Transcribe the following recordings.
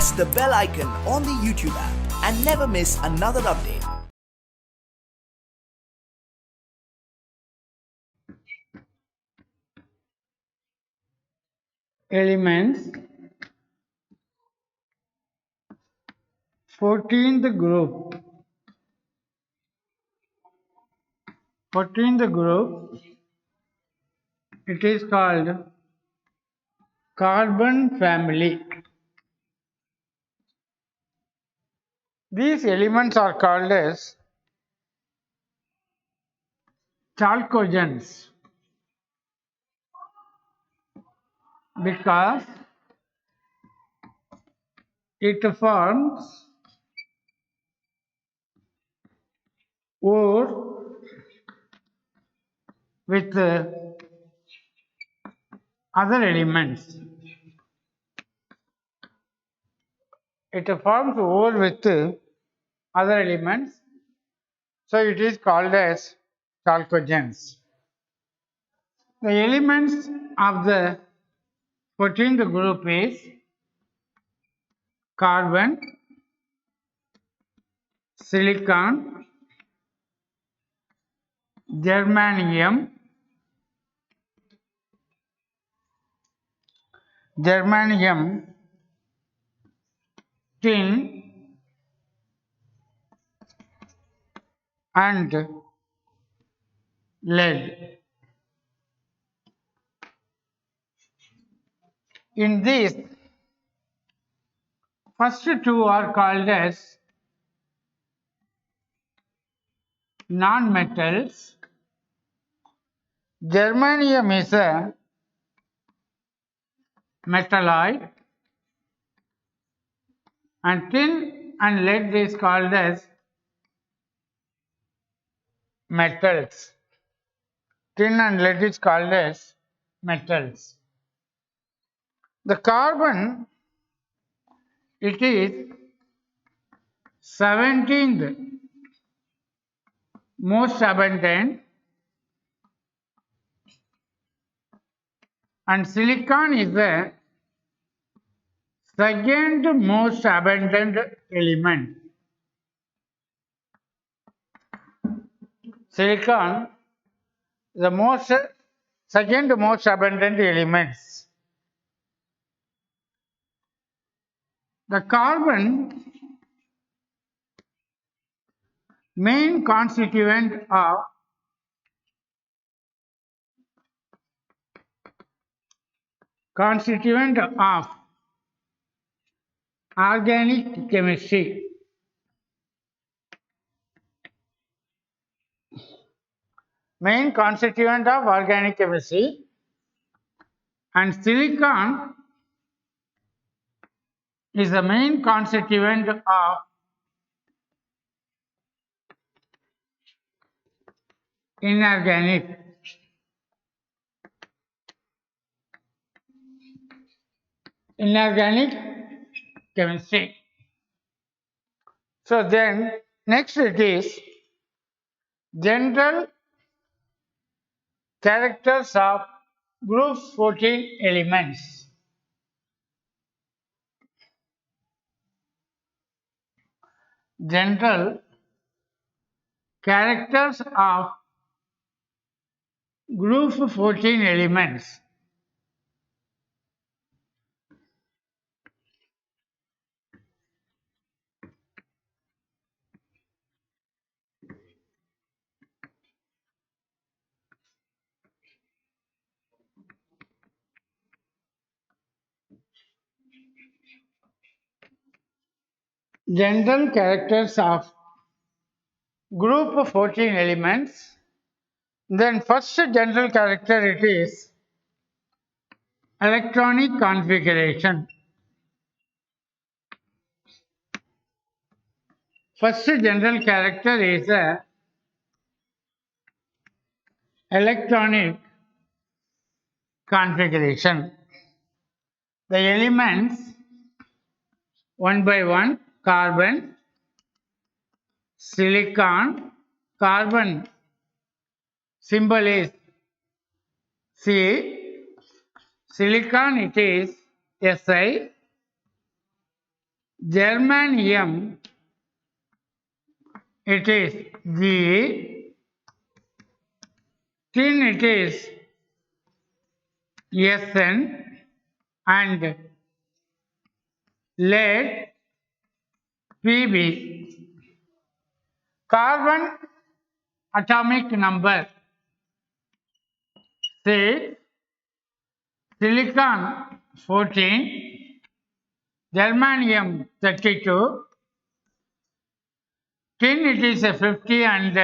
press the bell icon on the YouTube app and never miss another update. Elements, 14th group. 14th group, it is called carbon family. These elements are called as chalcogens because it forms ore with other elements. It forms ore with other elements, so it is called as chalcogens. The elements of the 14th group is carbon, silicon, germanium, tin, and lead. In these, first two are called as non-metals. Germanium is a metalloid and tin and lead is called as metals. Tin and lead is called as metals. The carbon, it is 17th most abundant, and silicon is the second most abundant element. Silicon, the second most abundant elements. The carbon, main constituent of organic chemistry. Main constituent of organic chemistry, and silicon is the main constituent of inorganic chemistry. So then next it is general characters of group 14 elements. General characters of group 14 elements. General characters of group 14 elements. Then first general character, it is electronic configuration. First general character is electronic configuration. The elements one by one: carbon, silicon. Carbon symbol is C. Silicon, it is Si. Germanium, it is Ge. Tin, it is Sn, and lead, Pb. Carbon atomic number 6, silicon 14, germanium 32, tin it is a 50, and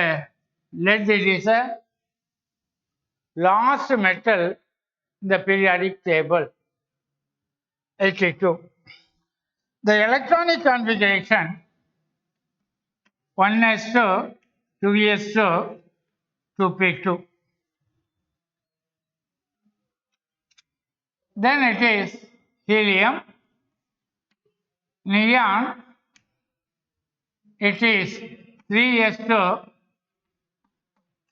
lead it is a last metal in the periodic table 82. The electronic configuration 1s2, 2s2, 2p2. Then it is helium, neon, it is 3s2,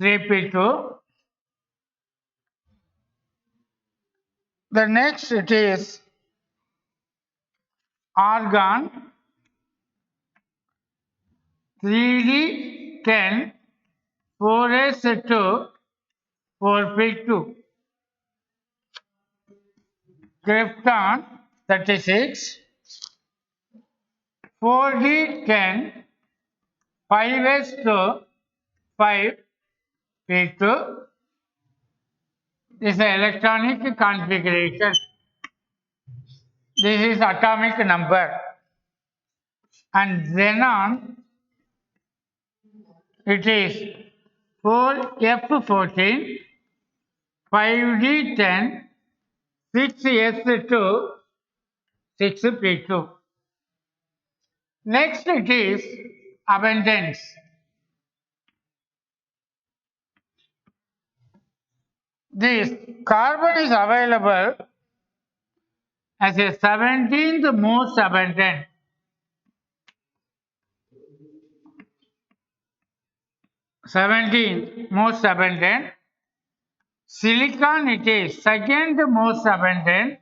3p2. The next it is argon, 3d10, 4s2, 4p2. Krypton 36, 4d10, 5s2, 5p2. This is the electronic configuration. This is atomic number. And xenon, it is 4f14, 5d10, 6s2, 6p2. Next it is abundance. This carbon is available as a 17th most abundant. 17th most abundant. Silicon it is second most abundant.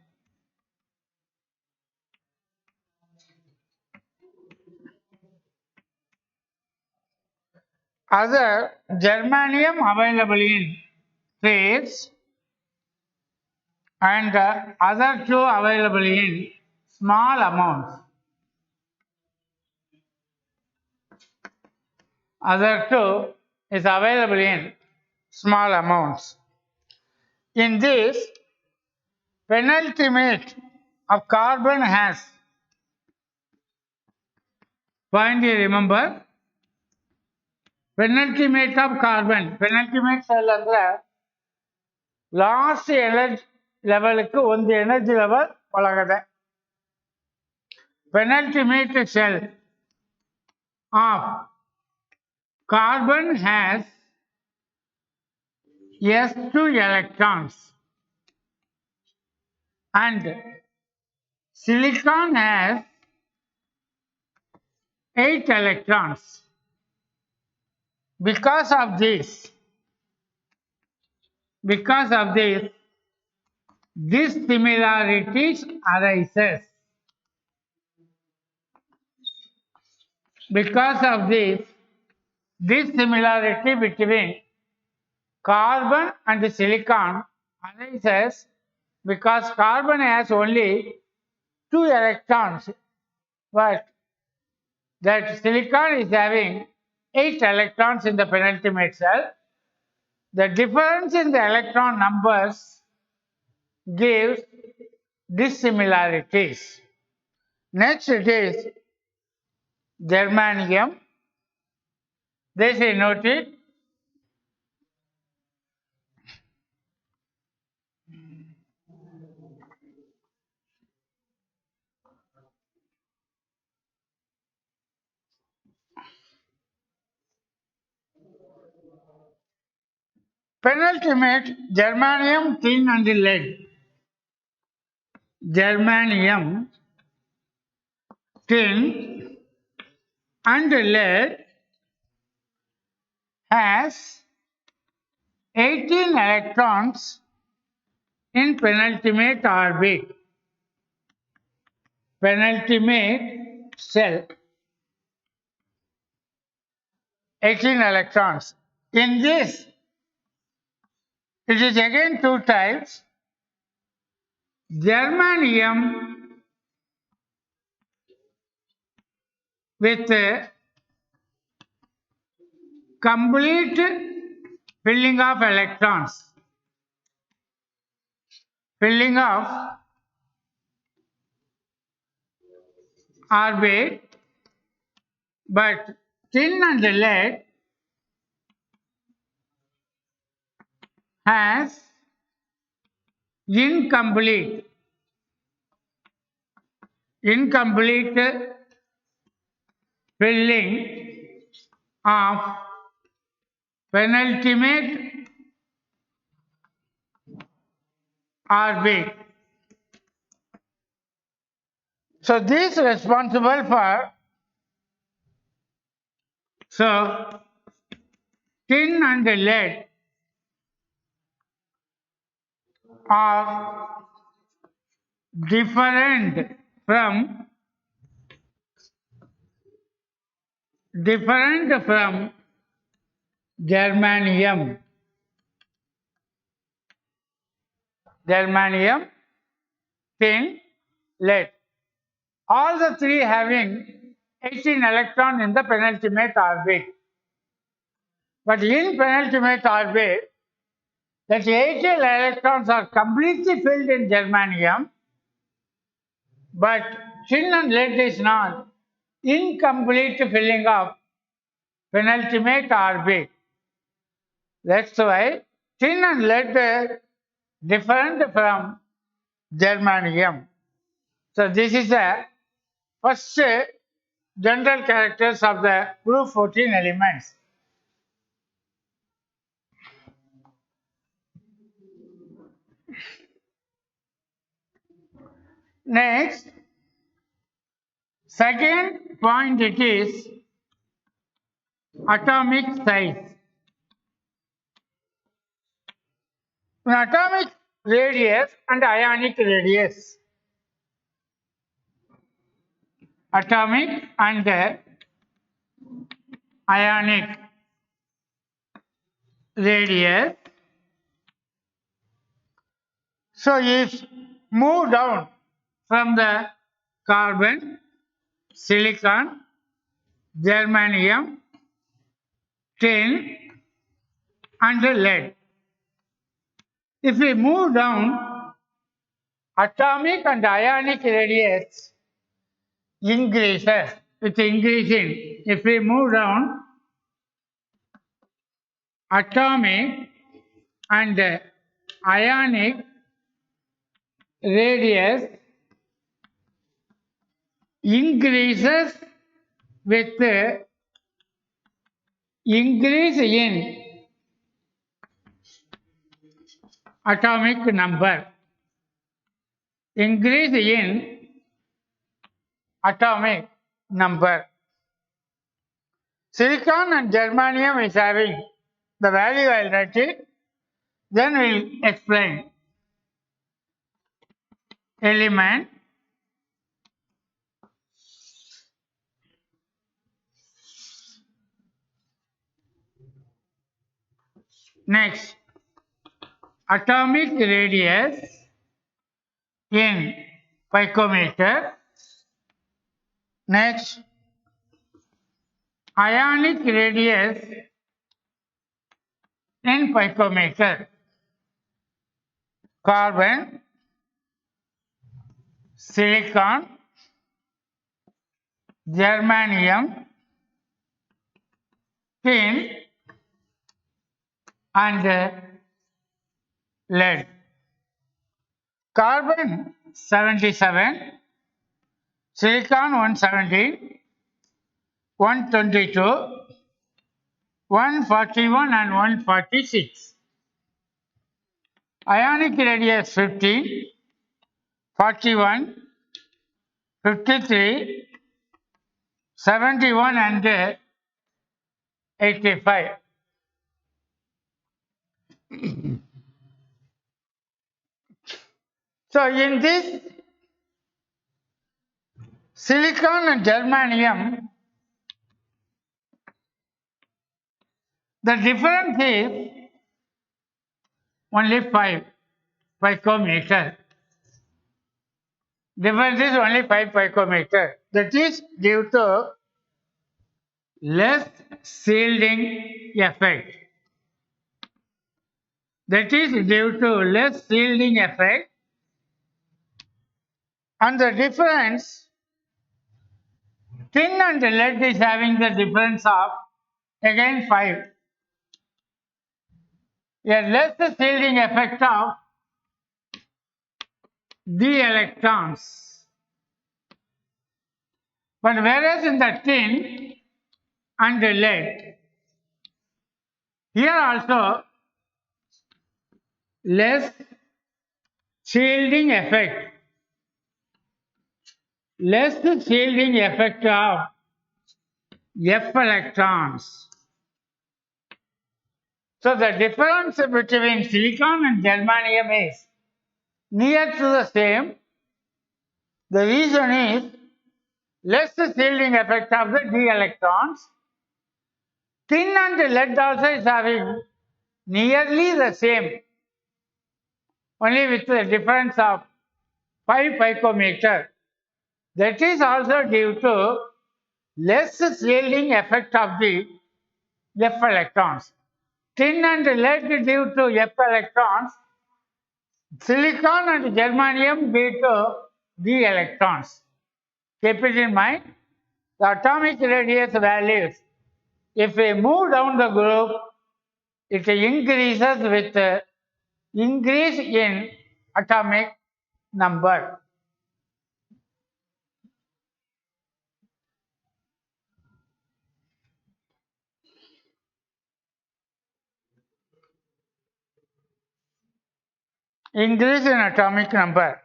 Other germanium available in trace, and other two available in small amounts. Other two is available in small amounts. In this, penultimate of carbon has, point you remember, penultimate of carbon, penultimate cell ಅಂದ್ರೆ last energy ಲೆವೆಲ್க்கு ಒಂದು energy level ಒಳಗಡೆ. Penultimate cell of carbon has s2 electrons and silicon has 8 electrons. Because of this, dissimilarities arises. Because of this dissimilarity between carbon and silicon arises because carbon has only 2 electrons, but that silicon is having 8 electrons in the penultimate cell. The difference in the electron numbers gives dissimilarities. Next it is germanium. This is noted. Penultimate germanium, tin and lead. Germanium, tin and lead has 18 electrons in penultimate orbit. Penultimate cell, 18 electrons. In this, it is again two types. Germanium with a complete filling of electrons. Filling of orbit, but tin and lead has incomplete filling of penultimate orbit. So this responsible for tin and lead are different from germanium. Germanium, tin, lead. All the three having 18 electrons in the penultimate orbit. But in penultimate orbit, that 18 electrons are completely filled in germanium, but tin and lead is not. Incomplete filling of penultimate orbit. That's why tin and lead are different from germanium. So this is the first general characters of the group 14 elements. Next, second point, it is atomic size. Atomic radius and ionic radius. Atomic and ionic radius. So if move down from the carbon, silicon, germanium, tin and lead. If we move down, atomic and ionic radius increases with increasing. If we move down, atomic and ionic radius increases with increase in atomic number. Increase in atomic number. Silicon and germanium is having the value. I'll write it. Then we'll explain. Element, next atomic radius in picometer, next ionic radius in picometer, carbon, silicon, germanium, tin and lead. Carbon 77, silicon 170, 122, 141 and 146. Ionic radius 15, 41, 53, 71 and 85. So in this silicon and germanium, the difference is only 5 picometer. Difference is only 5 picometer. That is due to less shielding effect. That is due to less shielding effect, and the difference, tin and lead is having the difference of again 5. A less shielding effect of d electrons. But whereas in the tin and the lead, here also less shielding effect. Less shielding effect of F electrons. So the difference between silicon and germanium is near to the same. The reason is less shielding effect of the d electrons. Tin and lead also is having nearly the same, only with the difference of 5 picometer. That is also due to less shielding effect of the F electrons. Tin and lead due to F electrons, silicon and germanium due to d electrons. Keep it in mind, the atomic radius values, if we move down the group, it increases with increase in atomic number. Increase in atomic number.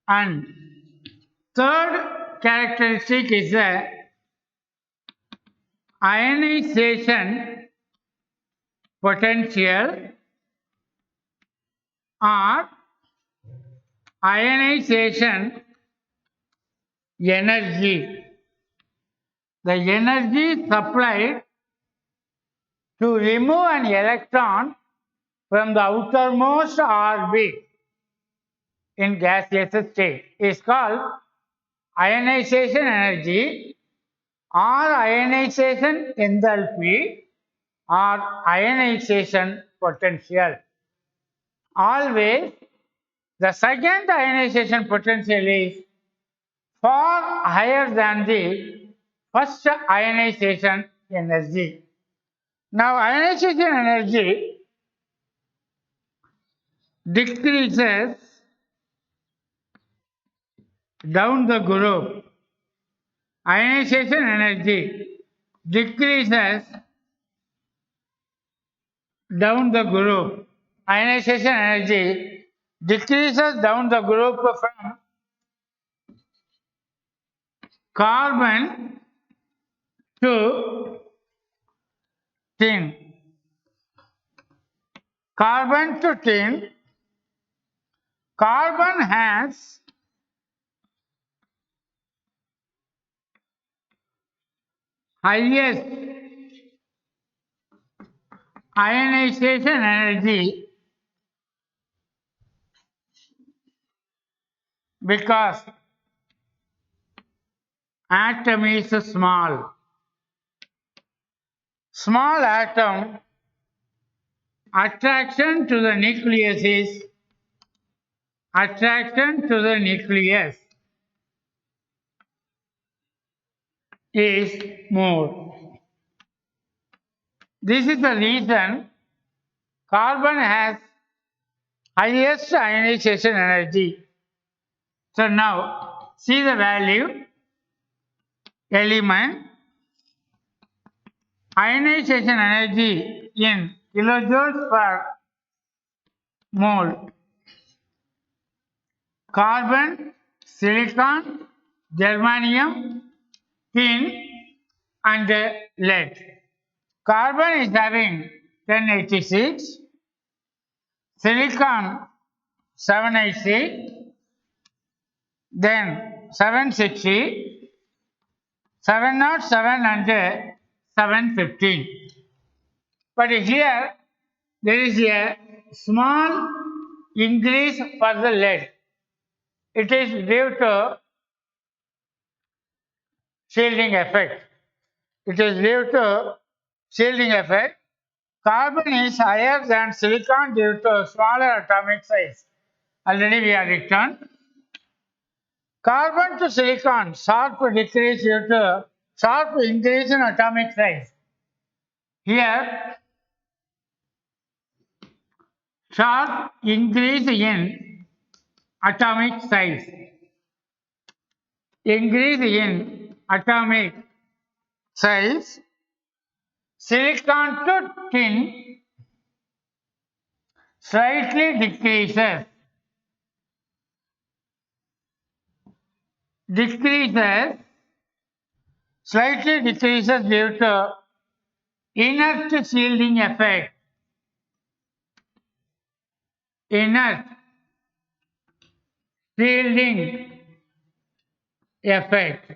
And third characteristic is the ionization potential or ionization energy. The energy supplied to remove an electron from the outermost orbit in gaseous state is called ionization energy or ionization enthalpy or ionization potential. Always the second ionization potential is far higher than the first ionization energy. Now ionization energy decreases down the group. Ionization energy decreases down the group. Ionization energy decreases down the group from carbon to tin. Carbon to tin. Carbon has highest ionization energy because atom is small. Small atom attraction to the nucleus is attraction to the nucleus is more. This is the reason carbon has highest ionization energy. So now see the value element ionization energy in kilojoules per mole. Carbon, silicon, germanium, tin and lead. Carbon is having 1086, silicon 786, then 760, 707 and 715. But here there is a small increase for the lead. It is due to shielding effect. It is due to shielding effect. Carbon is higher than silicon due to smaller atomic size. Already we have written. Carbon to silicon, sharp decrease due to sharp increase in atomic size. Here, sharp increase in atomic size. Increase in atomic size. Silicon to tin slightly decreases. Slightly decreases due to inert shielding effect. Inert shielding effect.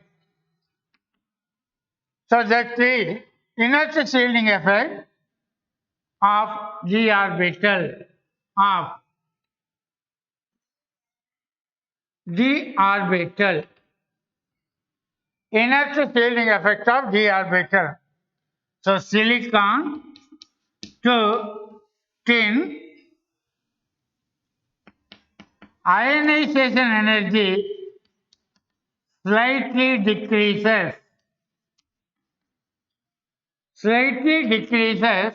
So that's the inert shielding effect of d orbital of d orbital. Inert shielding effect of d orbital. So silicon to tin, ionization energy slightly decreases. Slightly decreases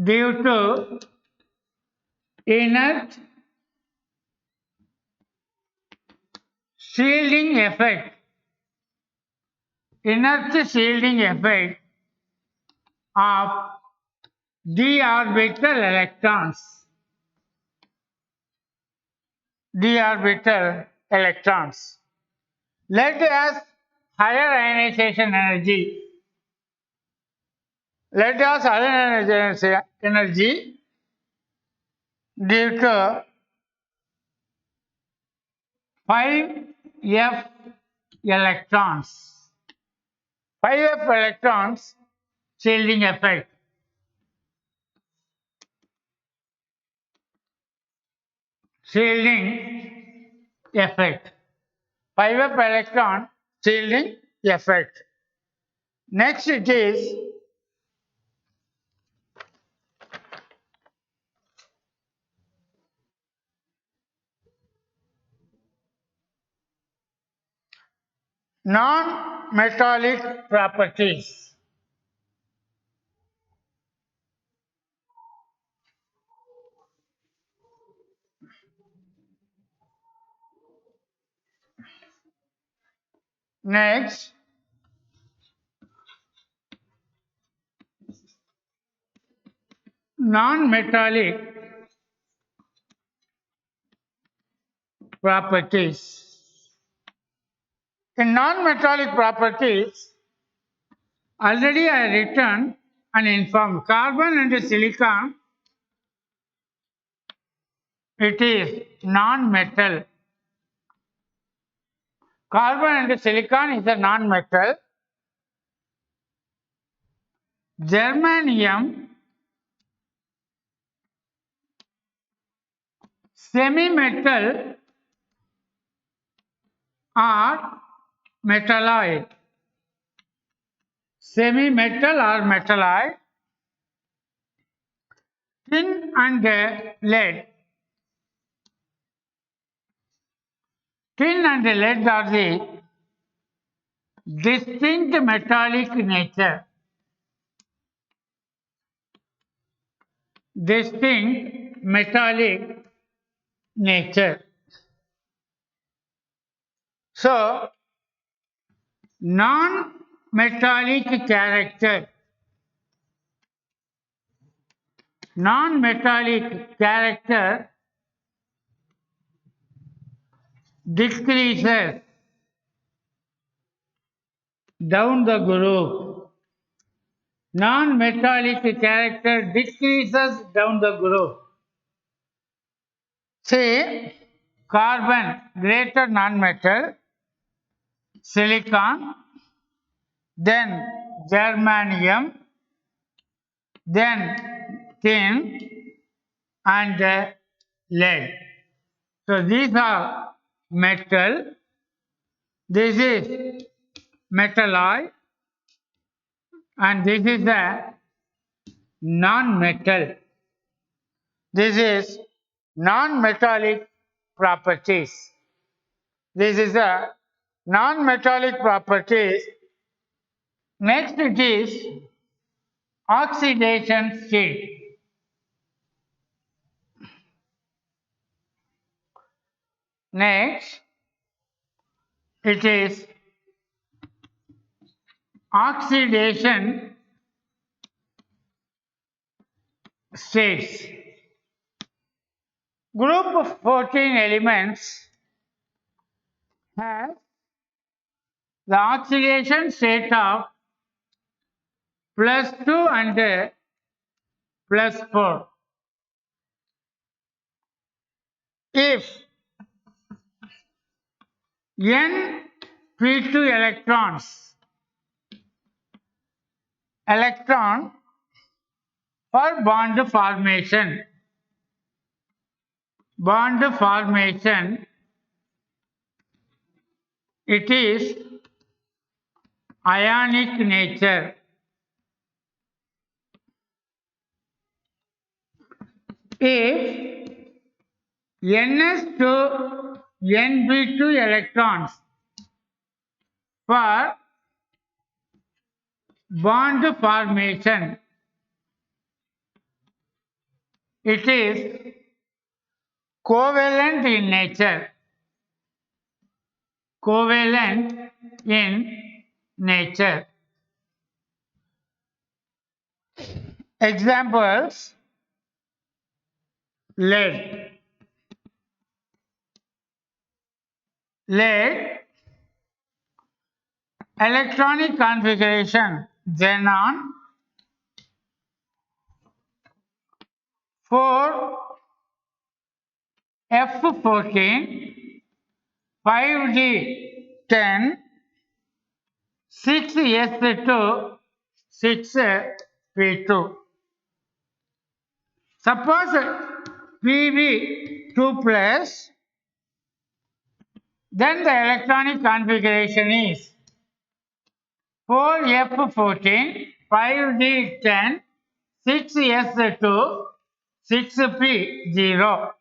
due to inert shielding effect. Inert shielding effect of d orbital electrons. D orbital electrons. Lead has higher ionization energy. Lead has higher energy due to 5f electrons. 5f electrons shielding effect. Shielding effect. 5f electron shielding effect. Next it is non-metallic properties. Next, non-metallic properties. In non-metallic properties, already I written and informed carbon and silicon, it is non-metal. Carbon and silicon is a non-metal. Germanium, semi-metal or metalloid. Semi-metal or metalloid. Tin and lead. Tin and lead are the distinct metallic nature. Distinct metallic nature. So, non-metallic character. Non-metallic character decreases down the group. Non-metallic character decreases down the group. Say carbon greater non-metal, silicon, then germanium, then tin, and lead. So these are metal. This is metalloy, and this is the non-metal. This is non-metallic properties. This is the non-metallic properties. Next it is oxidation state. Next it is oxidation states. Group of 14 elements has the oxidation state of +2 and +4. If n p2 electron for bond formation, it is ionic nature. If ns to np2 electrons for bond formation, it is covalent in nature. Covalent in nature. Examples: lead. Lead electronic configuration xenon 4F14 5D10 6S2 6P2. Suppose Pb 2 plus, then the electronic configuration is 4F14 5D10 6S2 6P0.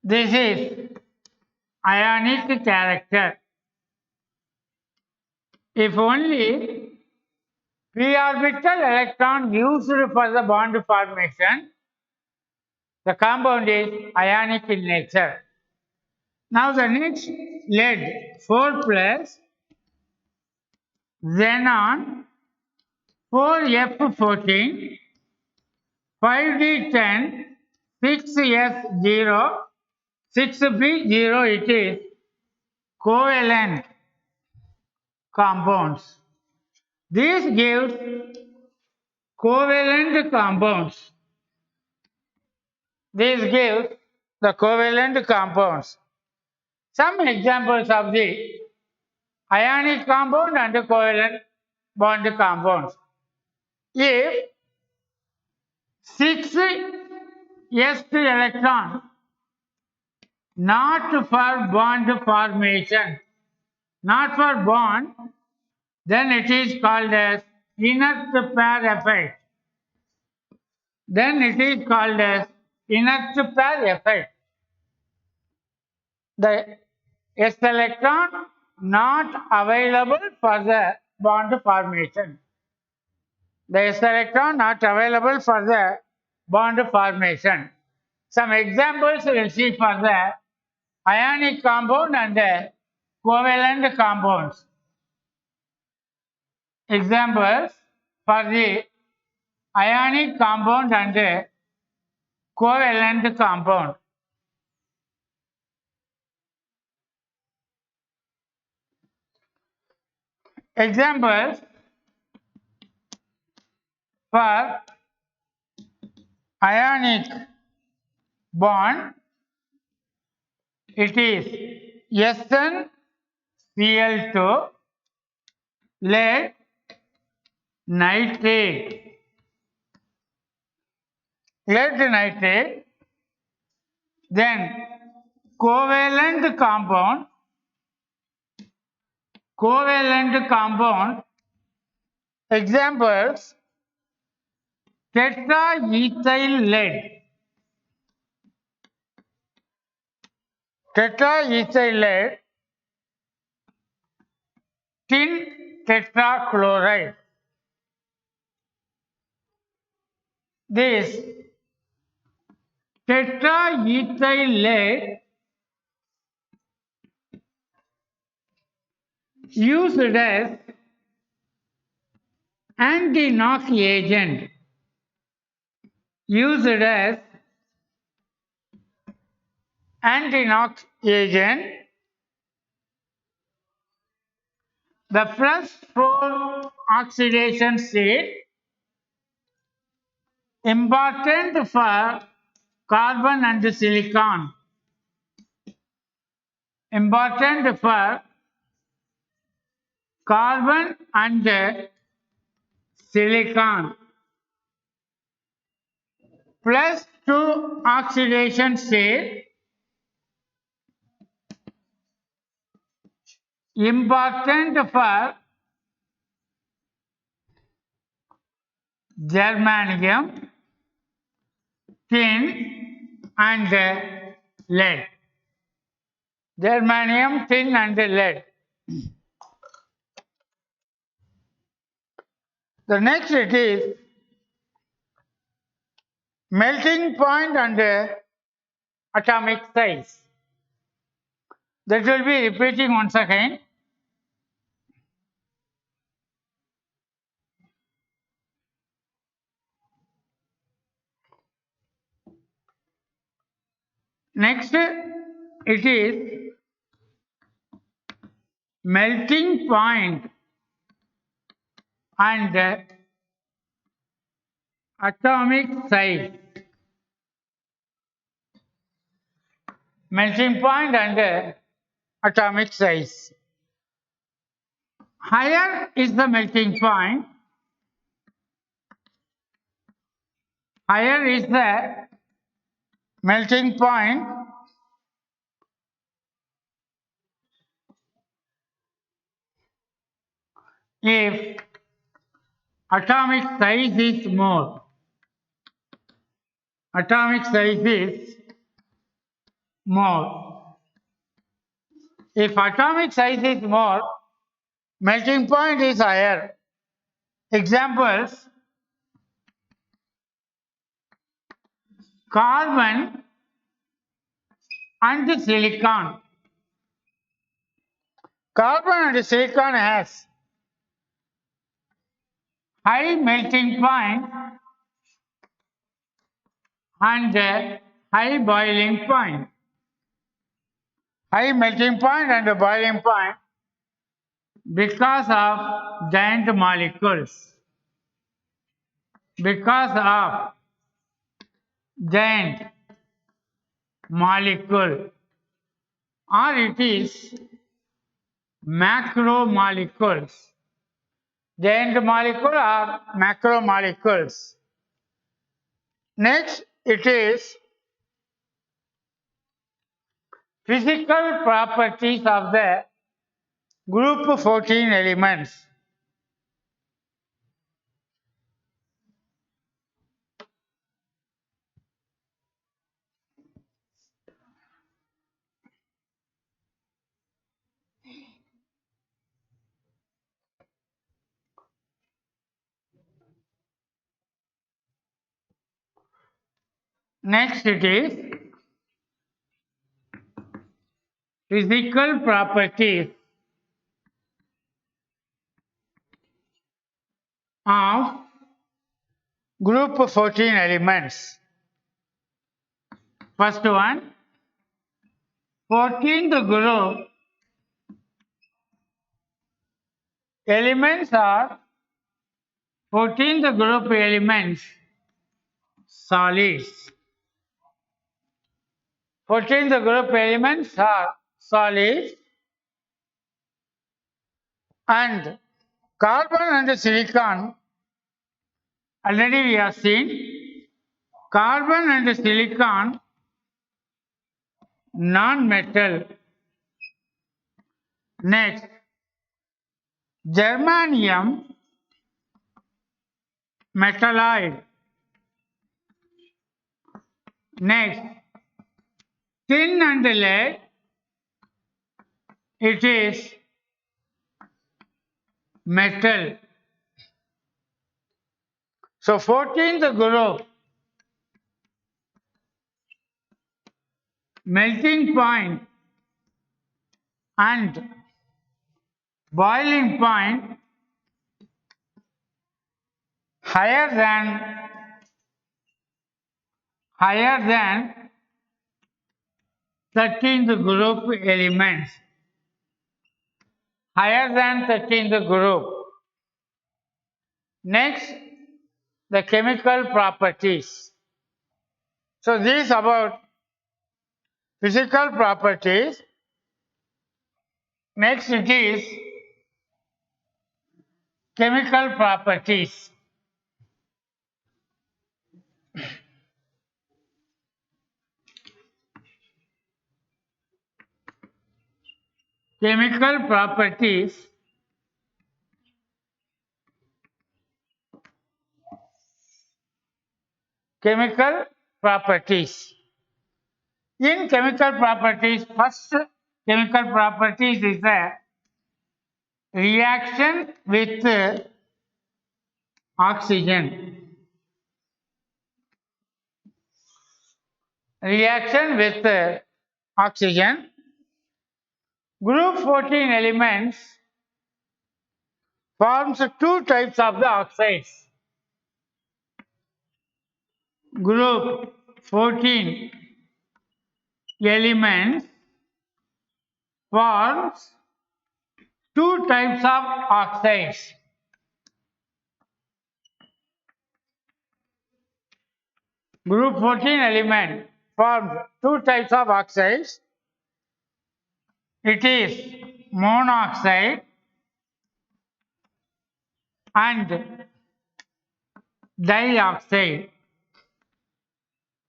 This is ionic character. If only p orbital electron used for the bond formation, the compound is ionic in nature. Now the next, lead 4 plus, xenon 4F14 5D10 6S0 6P0, it is covalent compounds. This gives covalent compounds. This gives the covalent compounds. Some examples of the ionic compound and covalent bond compounds. If 6s2 electron not for bond formation, not for bond, then it is called as inert pair effect. Then it is called as inert pair effect. The s electron not available for the bond formation. The s electron not available for the bond formation. Some examples we will see for the ionic compound and the covalent compounds. Examples for the ionic compound and the covalent compound. Examples for ionic bond, it is Sn Cl2, lead nitrate. Lead nitrate, then covalent compound, examples tetraethyl lead, tin tetrachloride. This tetraethyl lead used as anti-knock agent, the first four oxidation state important for carbon and silicon. Important for carbon and silicon. Plus two oxidation state important for germanium, tin and lead. Germanium, tin and lead. The next it is melting point and atomic size. That will be repeating once again. Next it is melting point and atomic size. Melting point and atomic size. Higher is the melting point, if atomic size is more. If atomic size is more, melting point is higher. Examples: carbon and silicon. Carbon and silicon has high melting point and high boiling point. High melting point and boiling point because of giant molecules. Or it is macromolecules. Giant molecule or macromolecules. Next it is physical properties of the group 14 elements. Next it is physical properties of group 14 elements. First one, 14th group elements are 14th group elements solids. 14th group elements are solids And carbon and silicon, already we have seen, carbon and silicon non-metal. Next, germanium metalloid. Next, tin and lead, it is metal. So 14th group, melting point and boiling point higher than 13th group elements. Higher than 13th group. Next, the chemical properties. So these about physical properties. Next it is chemical properties. Chemical properties. Chemical properties. In chemical properties, first chemical properties is the reaction with oxygen. Reaction with oxygen. Group 14 elements forms two types of the oxides. Group 14 elements forms two types of oxides. Group 14 element forms two types of oxides. It is monoxide and dioxide.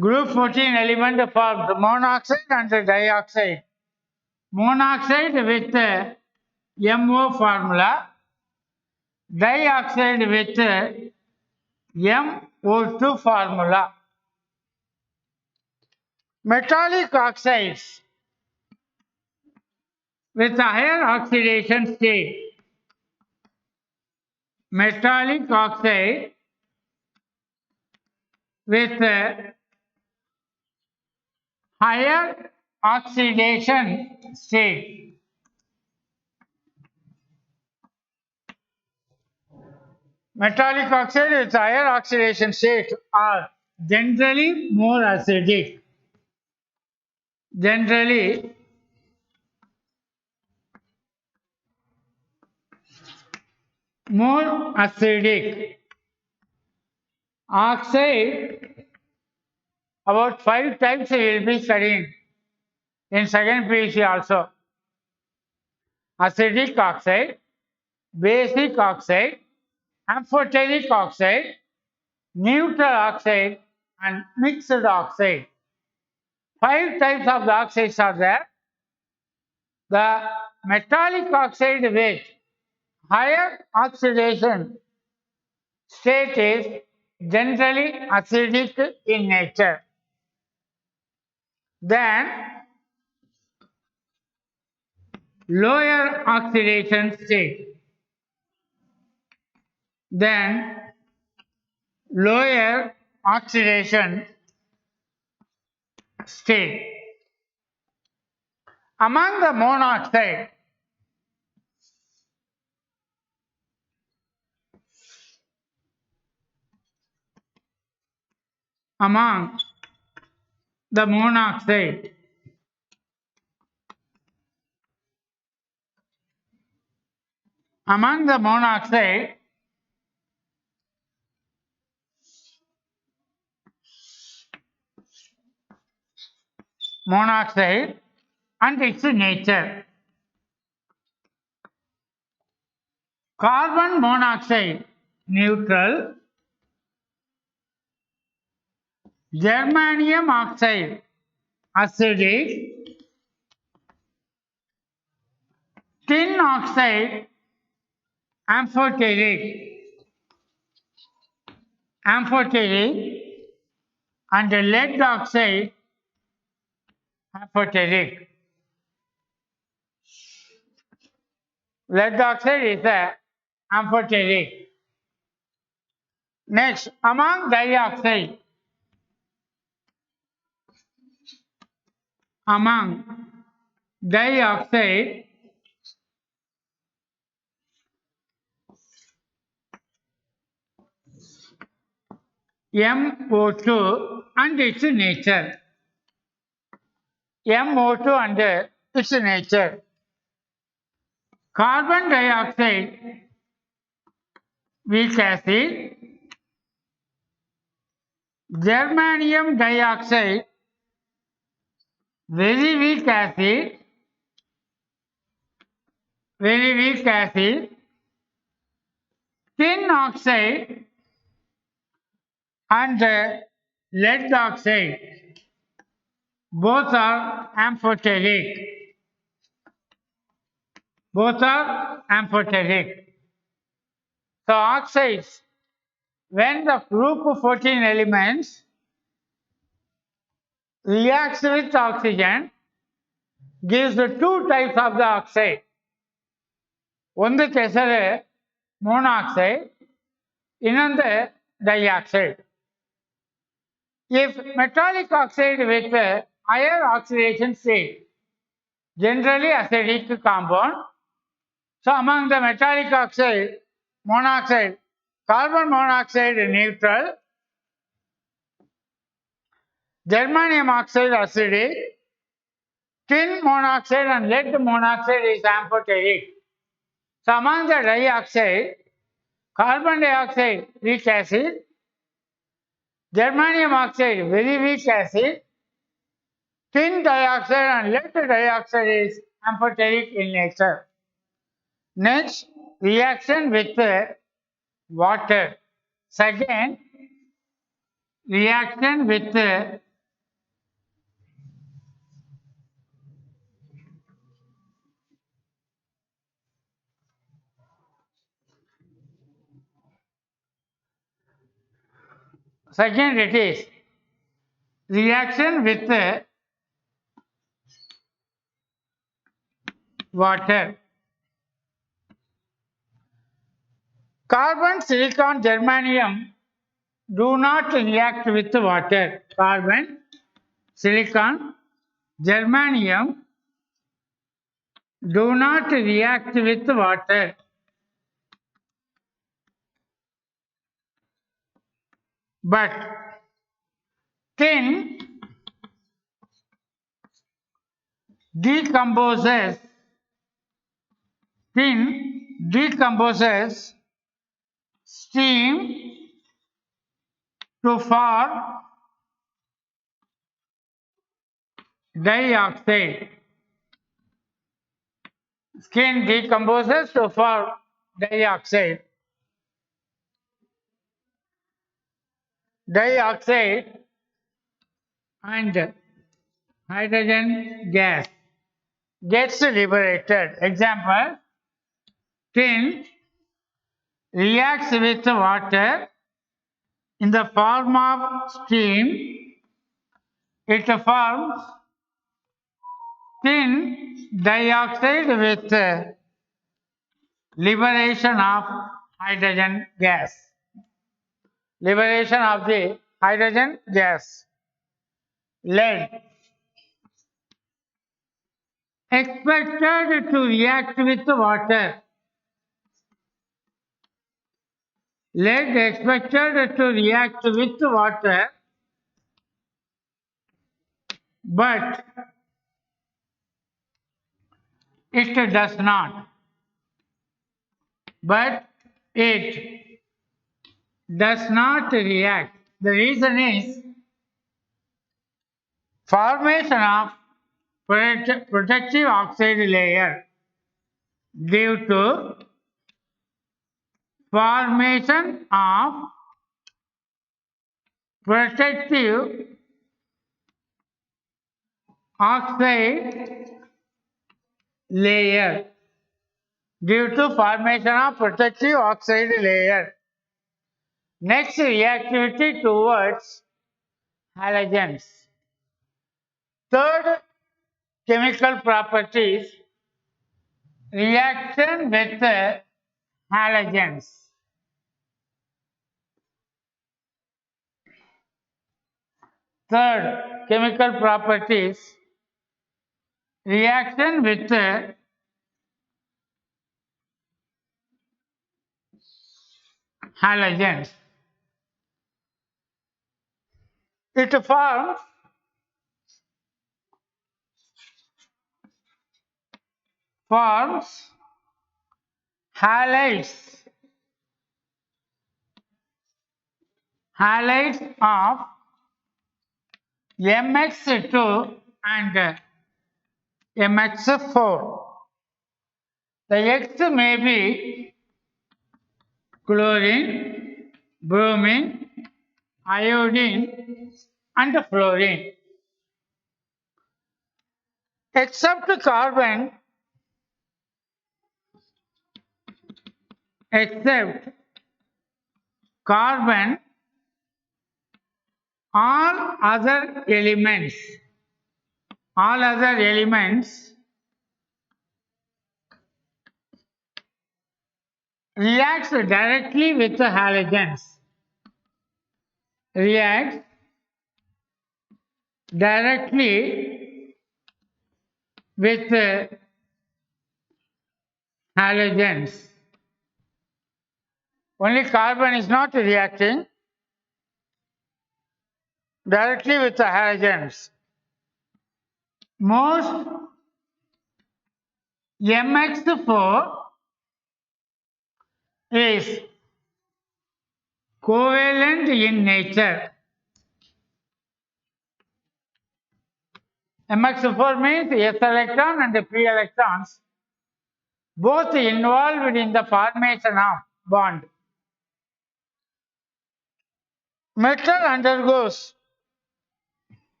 Group 14 element forms monoxide and dioxide. Monoxide with MO formula, dioxide with MO2 formula. Metallic oxides with a higher oxidation state. Metallic oxide with a higher oxidation state. Metallic oxide with higher oxidation state are generally more acidic. Generally more acidic. Oxide, about 5 types we will be studying in second PhD also. Acidic oxide, basic oxide, amphoteric oxide, neutral oxide and mixed oxide. 5 types of the oxides are there. The metallic oxide with higher oxidation state is generally acidic in nature. Then lower oxidation state. Then lower oxidation state. Among the monoxide, among the monoxide, among the monoxide and its nature. carbon monoxide neutral, germanium oxide acidic, tin oxide amphoteric, and lead oxide amphoteric. Lead oxide is a amphoteric. Next, among dioxide, MO2 and its nature. MO2 and its nature. Carbon dioxide, weak acid. Germanium dioxide, very weak acid. Tin oxide and lead oxide, both are amphoteric. So oxides, when the group 14 elements reacts with oxygen, gives the two types of the oxide. One is monoxide, another dioxide. If metallic oxide with a higher oxidation state, generally acidic compound. So among the metallic oxide, monoxide, carbon monoxide neutral, germanium oxide acidic, tin monoxide and lead monoxide is amphoteric. So among the dioxide, carbon dioxide weak acid, germanium oxide very weak acid, tin dioxide and lead dioxide is amphoteric in nature. Next, reaction with water. Second, reaction with second it is reaction with water. Carbon, silicon, germanium do not react with water. Carbon, silicon, germanium do not react with water. But tin decomposes steam to form dioxide. Skin decomposes to form dioxide. Dioxide and hydrogen gas gets liberated. Example, tin reacts with water in the form of steam. It forms tin dioxide with liberation of hydrogen gas. Liberation of the hydrogen gas. Lead expected to react with water. Lead expected to react with water, but it does not. But it does not react. The reason is formation of protective oxide layer due to formation of protective oxide layer, due to formation of protective oxide layer. Next, reactivity towards halogens. Third, chemical properties, reaction with halogens. Third, chemical properties, reaction with halogens. It forms halides of MX2 and MX4. The X may be chlorine, bromine, iodine and fluorine. Except carbon, all other elements reacts directly with the halogens. Reacts directly with halogens. Only carbon is not reacting directly with the halogens. Most MX4 is covalent in nature. MX4 means S electron and P electrons both involved in the formation of bond. Metal undergoes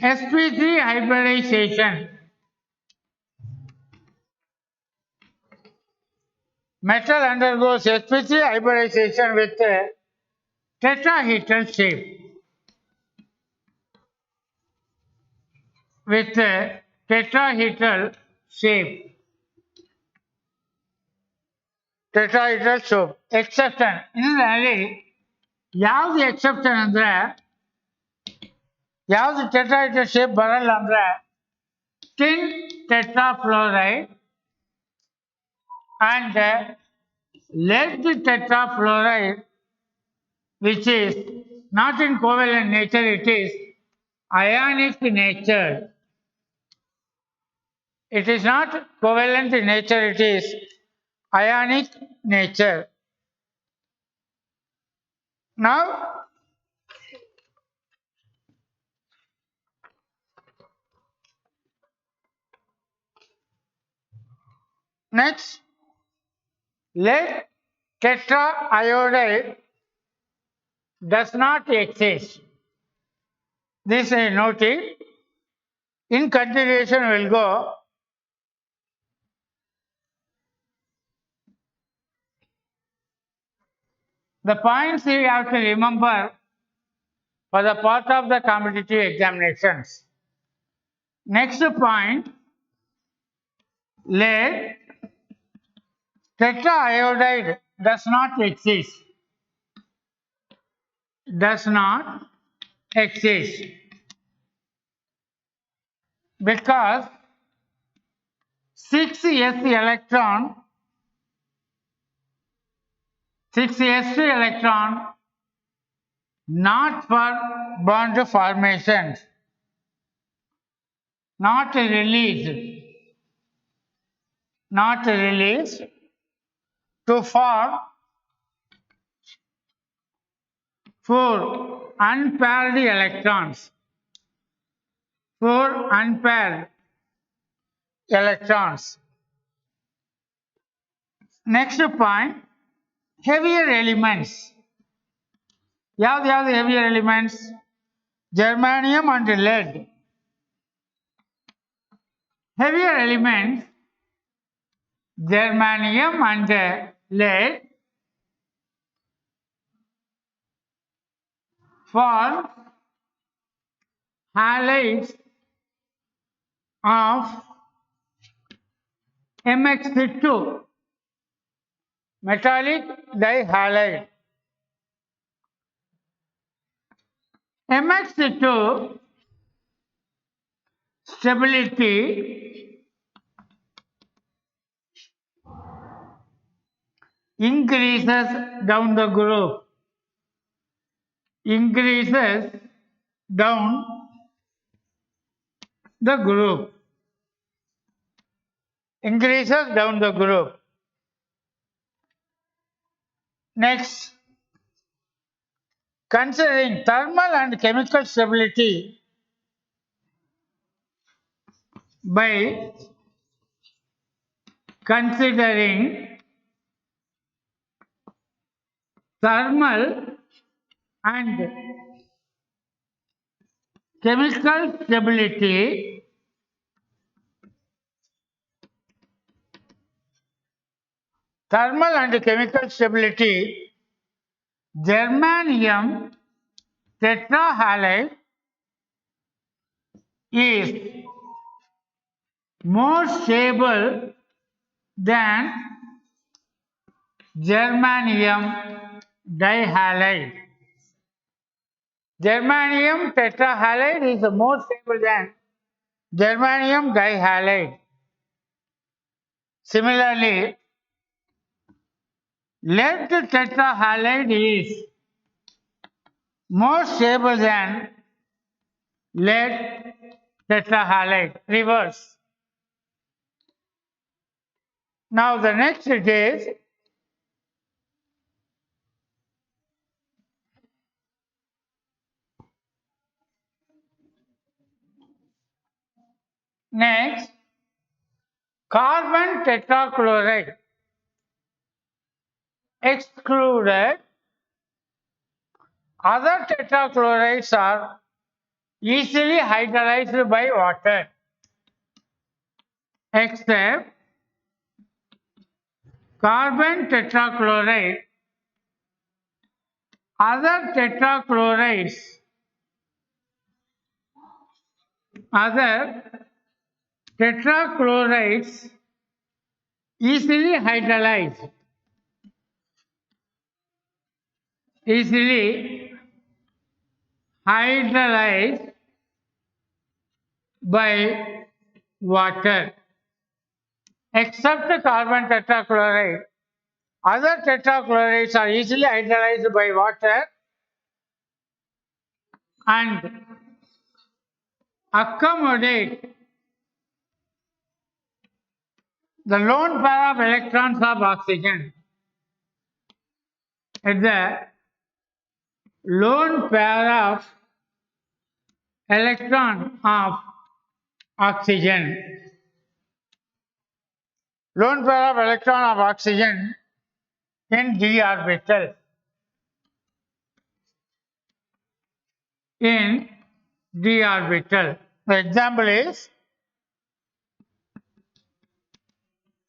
sp3 hybridization. Metal undergoes sp3 hybridization with a tetrahedral shape. Tetrahedral shape. Exception. ಇದರಲ್ಲಿ ಯಾವ್ದು exception ಅಂದ್ರೆ ಯಾವ್ದು tetrahedral shape ಬರಲ್ಲ ಅಂದ್ರೆ tin tetrafluoride and lead tetrafluoride, which is not in covalent nature, it is ionic nature. It is not covalent in nature, it is ionic nature. Now, next, lead tetraiodide does not exist. This I noted. In continuation, we will go. The points you have to remember for the part of the competitive examinations. Next point, lead tetraiodide does not exist. Because 6s electron not for bond formation, not released to form 4 unpaired electrons. 4 unpaired electrons. Next point, heavier elements. ಯಾವ್ದು heavier elements? Germanium and lead. Heavier elements, germanium and lead, form halides of MX2, metallic dihalide. MX2 stability increases down the group. Increases down the group. Increases down the group. Next, considering thermal and chemical stability by considering thermal and chemical stability germanium tetrahalide is more stable than germanium dihalide. Germanium tetrahalide is more stable than germanium dihalide. Similarly, lead tetrahalide is more stable than lead tetrahalide. Reverse. Now the next is next carbon tetrachloride excluded. Other tetrachlorides are easily hydrolyzed by water except carbon tetrachloride. Other tetrachlorides easily hydrolyzed by water except carbon tetrachloride. Other tetrachlorides are easily hydrolyzed by water and accommodate the lone pair of electrons of oxygen. At the lone pair of electron of oxygen. Lone pair of electron of oxygen in d orbital. In d orbital. The example is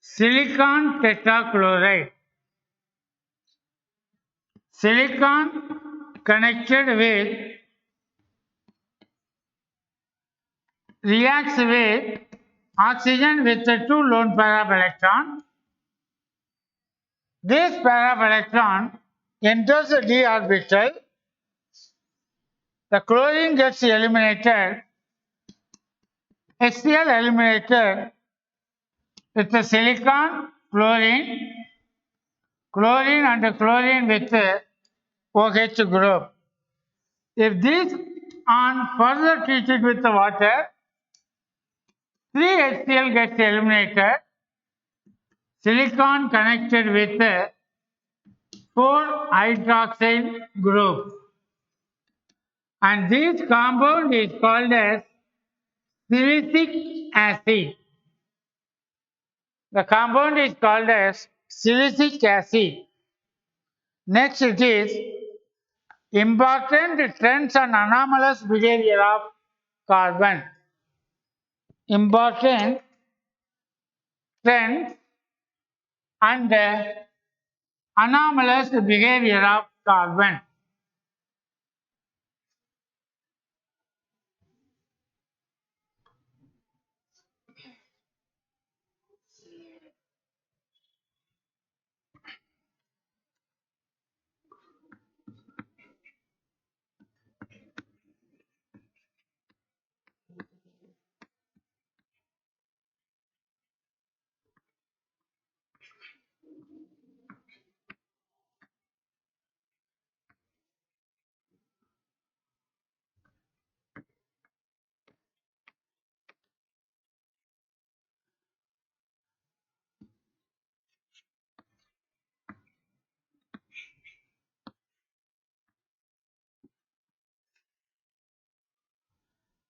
silicon tetrachloride. Silicon connected with reacts with oxygen with the 2 lone pair of electron. This pair of electron enters the d orbital. The chlorine gets eliminated. HCl eliminated with the silicon, chlorine and chlorine with OH group. If these are further treated with the water, 3 HCl gets eliminated, silicon connected with 4 hydroxyl group, and this compound is called as silicic acid. The compound is called as silicic acid. Next, it is important trends and anomalous behavior of carbon. Important trends and anomalous behavior of carbon.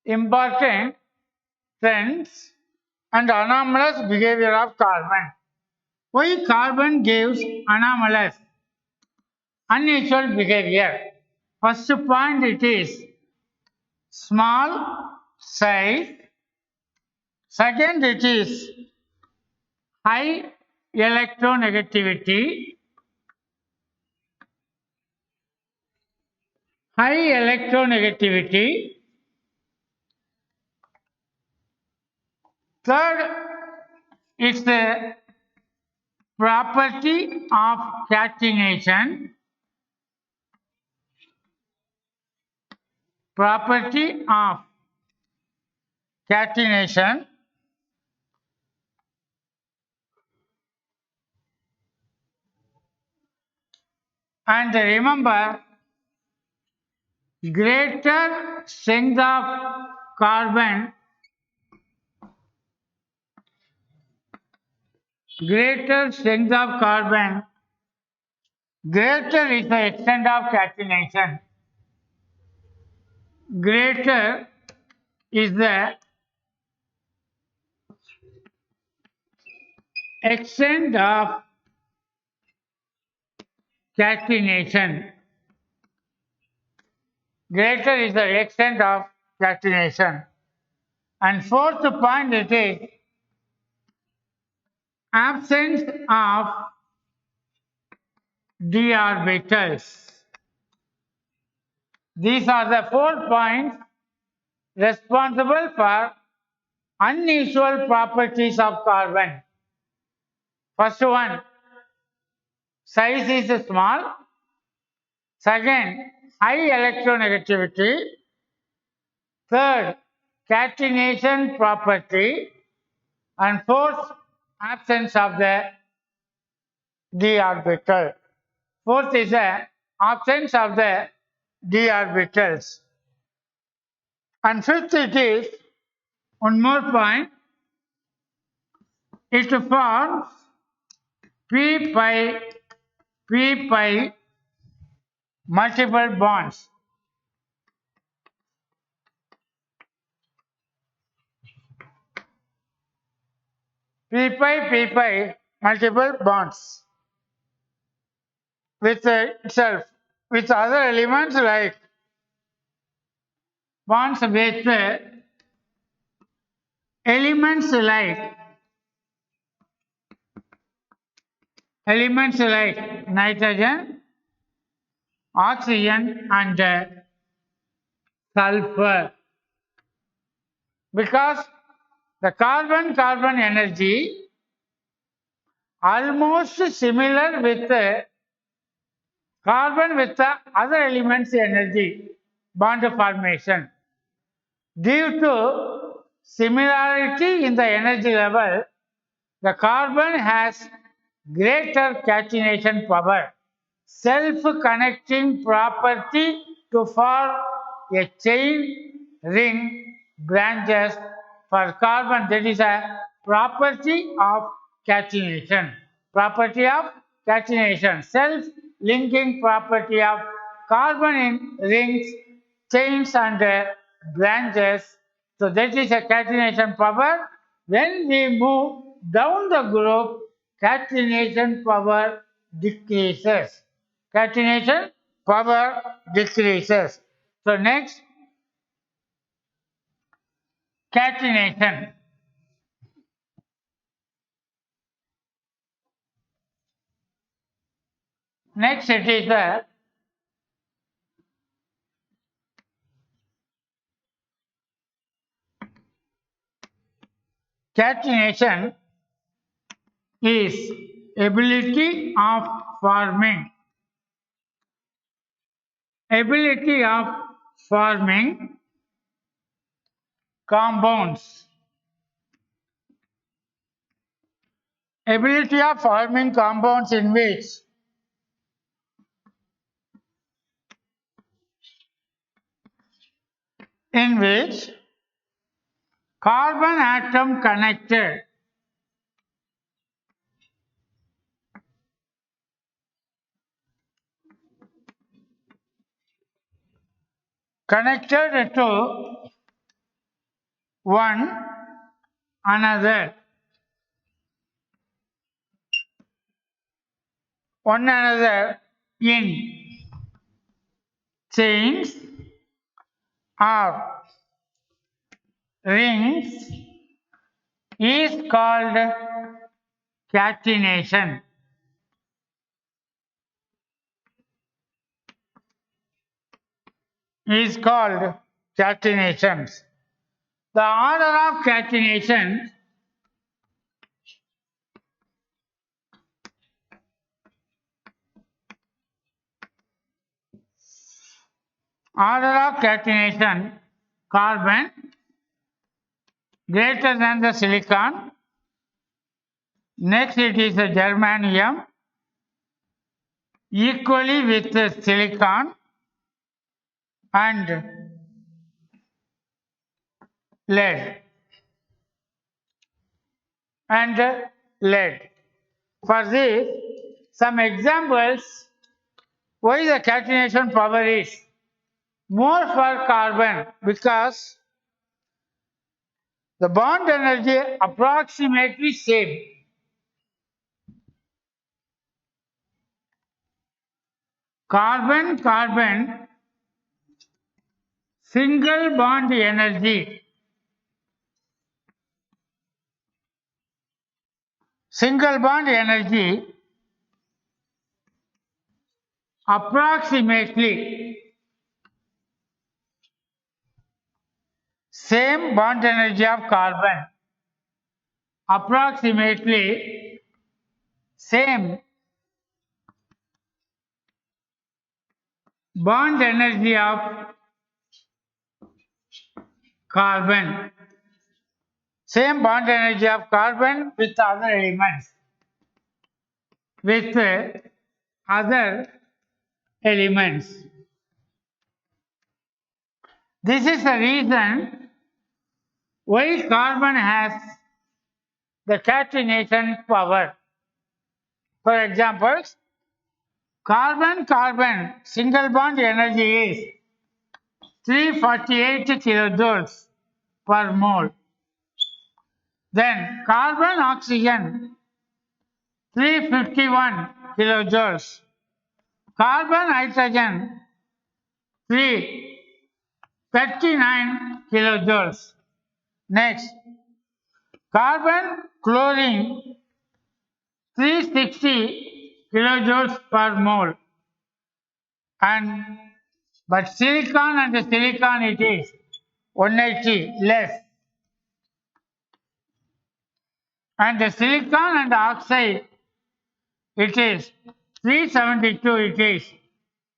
Important trends and anomalous behavior of carbon. Why carbon gives anomalous, unusual behavior? First point, it is small size. Second, it is high electronegativity. High electronegativity. Third, it's the property of catenation. Property of catenation. And remember, greater strength of carbon, greater strength of carbon, greater is the extent of catenation. Greater is the extent of catenation. Greater is the extent of catenation. And fourth point, it is absence of d orbitals. These are the 4 points responsible for unusual properties of carbon. First one, size is small. Second, high electronegativity. Third, catenation property. And fourth, absence of the d orbital. Fourth is the absence of the d orbitals. And fifth, it is one more point. It forms p pi multiple bonds. P pi multiple bonds with itself, with other elements like bonds with elements like nitrogen, oxygen and sulfur. Because the carbon energy almost similar with carbon with the other elements energy bond formation. Due to similarity in the energy level, the carbon has greater catenation power, self-connecting property to form a chain ring branches for carbon. That is a property of catenation. Property of catenation, self-linking property of carbon in rings, chains and branches So that is a catenation power. When we move down the group, catenation power decreases. Catenation power decreases. So next, catenation. Next it is the catenation is ability of forming compounds. Ability of forming compounds in which carbon atom connected to one another in chains or rings is called catenation. Is called catenations. The order of catenation carbon greater than the silicon. Next it is the germanium equally with the silicon and lead For this, some examples why the catenation power is more for carbon, because the bond energy approximately same. Carbon single bond energy approximately same bond energy of carbon, approximately same bond energy of carbon, same bond energy of carbon with other elements, with other elements. This is the reason why carbon has the catenation power. For example, carbon single bond energy is 348 kilojoules per mole. Then carbon oxygen 351 kilojoules. Carbon hydrogen 339 kilojoules. Next, carbon chlorine 360 kilojoules per mole. But silicon it is 180 less. And the silicon and oxide it is 372, it is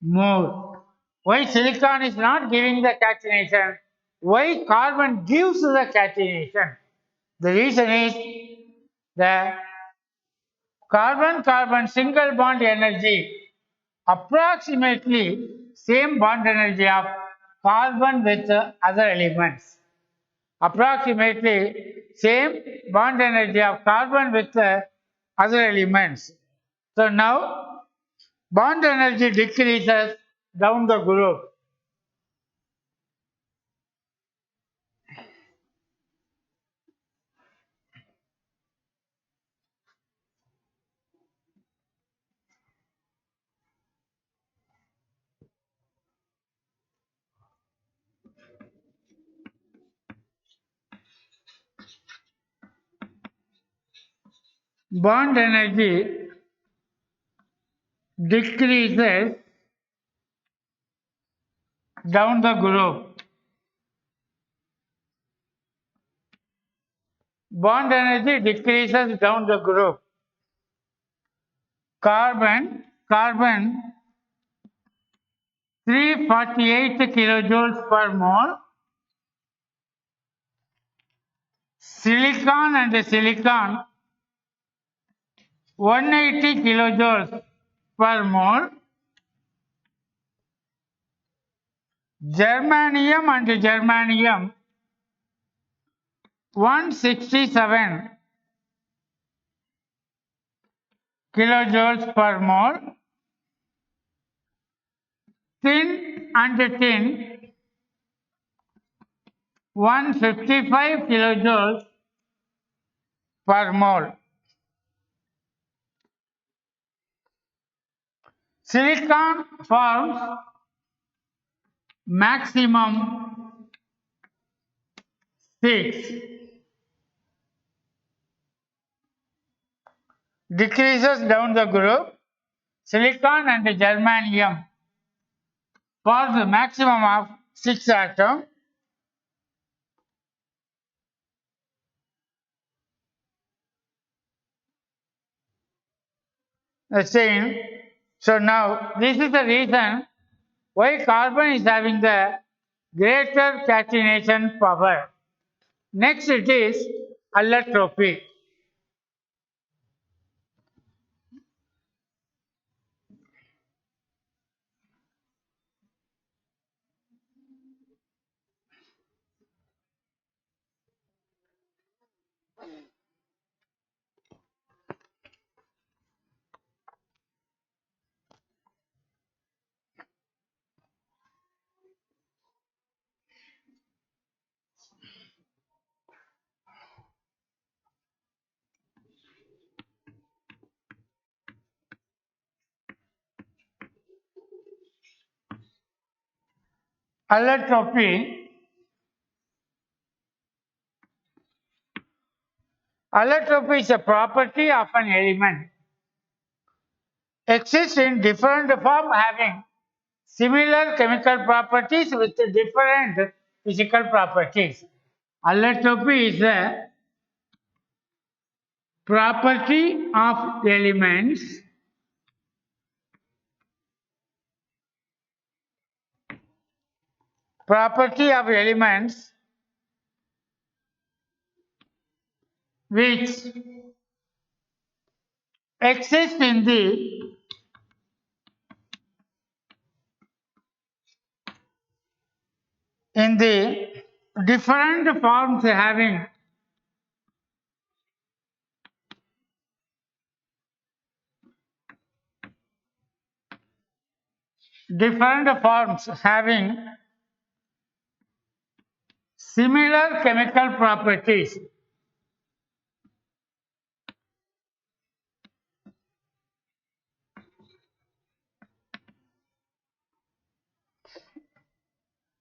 more. Why silicon is not giving the catenation? Why carbon gives the catenation? The reason is the carbon single bond energy approximately same bond energy of carbon with other elements. Approximately same bond energy of carbon with other elements. So now bond energy decreases down the group. bond energy decreases down the group. Bond energy decreases down the group. Carbon 348 kilojoules per mole. Silicon and silicon 180 kilojoules per mole. Germanium and germanium 167 kilojoules per mole. Tin and tin 155 kilojoules per mole. Silicon forms maximum 6. Decreases down the group. Silicon and germanium forms a maximum of 6 atoms. The same. So now this is the reason why carbon is having the greater catenation power. Next it is allotropy. Allotropy. Allotropy is a property of an element. Exists in different form having similar chemical properties with different physical properties. Allotropy is a property of elements which exist in the different forms having similar chemical properties.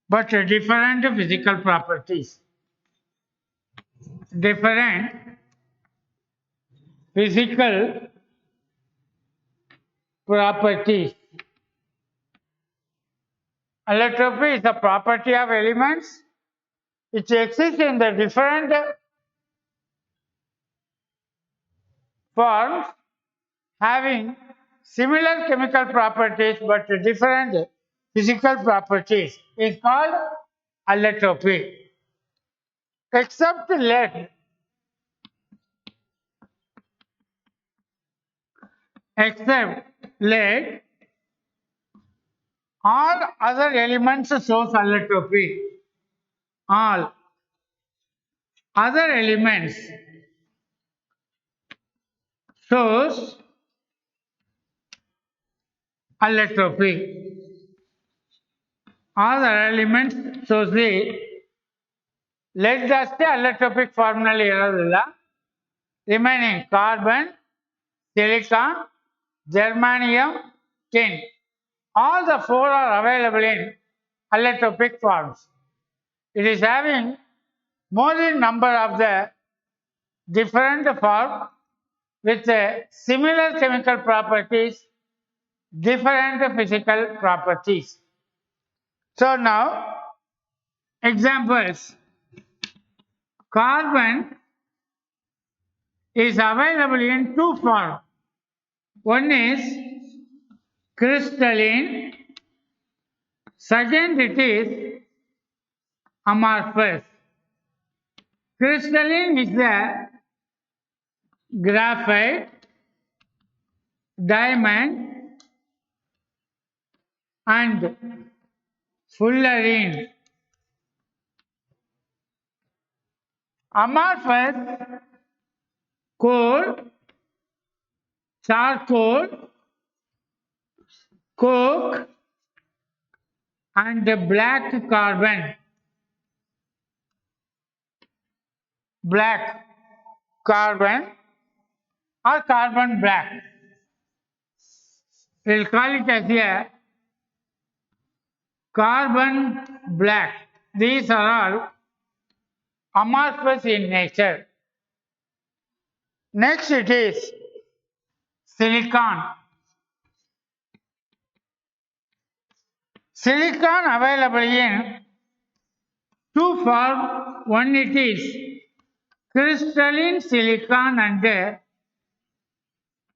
But different physical properties. Different physical properties. Allotropy is a property of elements which exist in the different forms having similar chemical properties but different physical properties is called allotropy. Except lead, all other elements shows allotropy. All other elements shows allotropy. All the elements shows the lead ಅಷ್ಟೇ allotropic form ನಲ್ಲಿ ಇರೋದಿಲ್ಲ. Remaining carbon, silicon, germanium, tin. All the four are available in allotropic forms. It is having more than number of the different form with similar chemical properties, different physical properties. So now, examples. Carbon is available in two forms. One is crystalline, second it is amorphous. Crystalline is the graphite, diamond, and fullerene. Amorphous, coal, charcoal, coke, and black carbon. Black carbon or carbon black. We'll call it as a carbon black. These are all amorphous in nature. Next it is silicon. Silicon available in two forms. One it is crystalline silicon and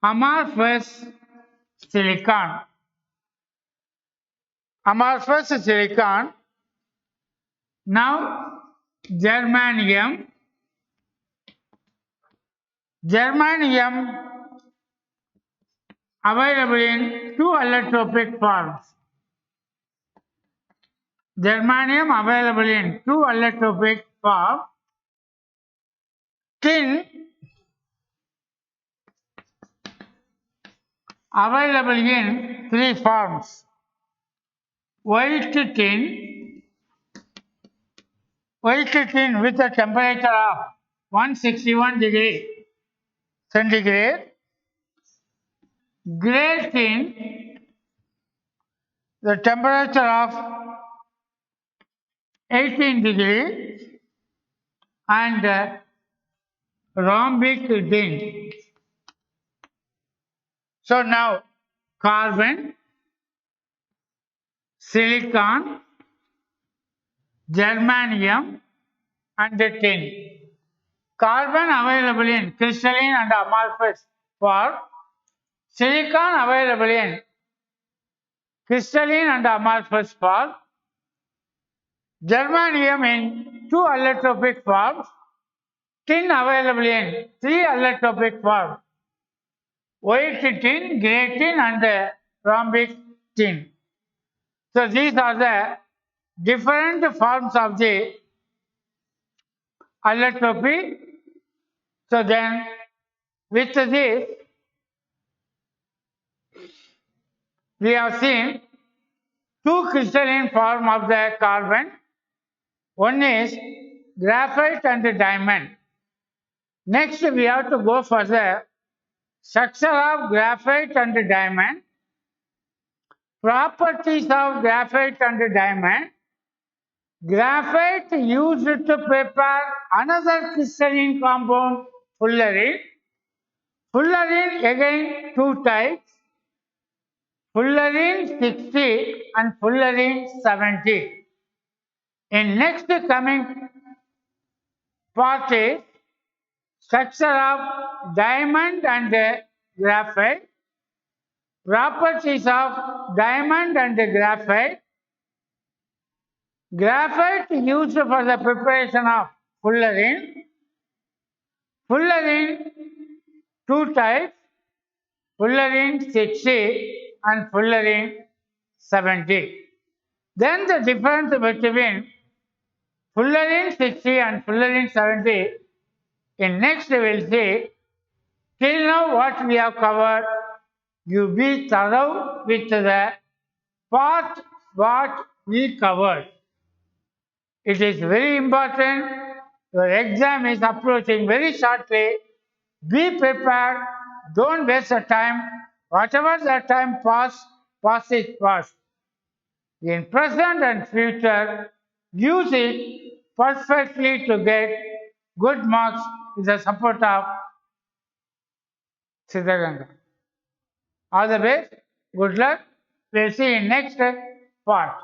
amorphous silicon. Amorphous silicon. Now germanium. Germanium available in two allotropic forms. Germanium available in two allotropic forms. Tin available in three forms. White tin with a temperature of 161 degree centigrade. Grey tin, the temperature of 18 degree, and rhombic tin. So now carbon, silicon, germanium, and tin. Carbon available in crystalline and amorphous form. Silicon available in crystalline and amorphous form. Germanium in two allotropic forms. Tin available in three allotropic forms. White tin, grey tin, and rhombic tin. So these are the different forms of the allotropy. So then with this we have seen two crystalline form of the carbon. One is graphite and diamond. Next we have to go for the structure of graphite and diamond, properties of graphite and diamond. Graphite used to prepare another crystalline compound, fullerene. Fullerene again two types, fullerene 60 and fullerene 70. In next coming part is structure of diamond and graphite, properties of diamond and graphite. Graphite used for the preparation of fullerene. Fullerene two types, fullerene 60 and fullerene 70. Then the difference between fullerene 60 and fullerene 70 in next we will see. Till now what we have covered, you be thorough with the part what we covered. It is very important. Your exam is approaching very shortly. Be prepared. Don't waste the time. Whatever the time past is past. In present and future, use it perfectly to get good marks with the support of Siddhaganga. All the best. Good luck. We'll see you in next part.